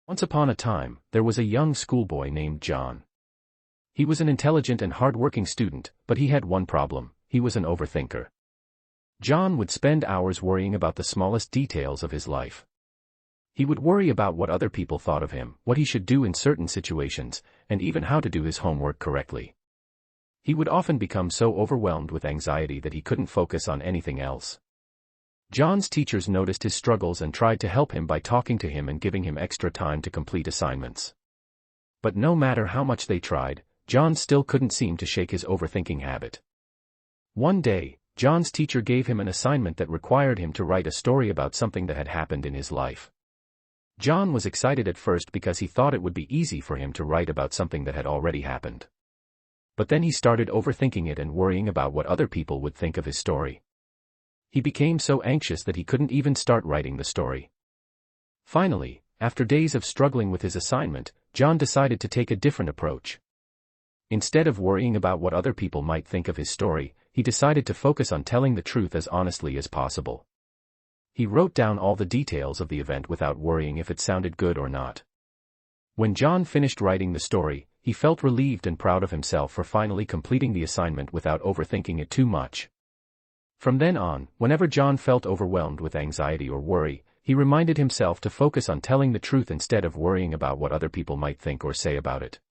Once upon a time, there was a young schoolboy named John. He was an intelligent and hard-working student, but he had one problem: he was an overthinker. John would spend hours worrying about the smallest details of his life. He would worry about what other people thought of him, what he should do in certain situations, and even how to do his homework correctly. He would often become so overwhelmed with anxiety that he couldn't focus on anything else. John's teachers noticed his struggles and tried to help him by talking to him and giving him extra time to complete assignments. But no matter how much they tried, John still couldn't seem to shake his overthinking habit. One day, John's teacher gave him an assignment that required him to write a story about something that had happened in his life. John was excited at first because he thought it would be easy for him to write about something that had already happened. But then he started overthinking it and worrying about what other people would think of his story. He became so anxious that he couldn't even start writing the story. Finally, after days of struggling with his assignment, John decided to take a different approach. Instead of worrying about what other people might think of his story, he decided to focus on telling the truth as honestly as possible. He wrote down all the details of the event without worrying if it sounded good or not. When John finished writing the story, he felt relieved and proud of himself for finally completing the assignment without overthinking it too much. From then on, whenever John felt overwhelmed with anxiety or worry, he reminded himself to focus on telling the truth instead of worrying about what other people might think or say about it.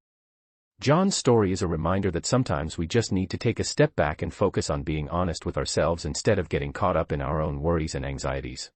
John's story is a reminder that sometimes we just need to take a step back and focus on being honest with ourselves instead of getting caught up in our own worries and anxieties.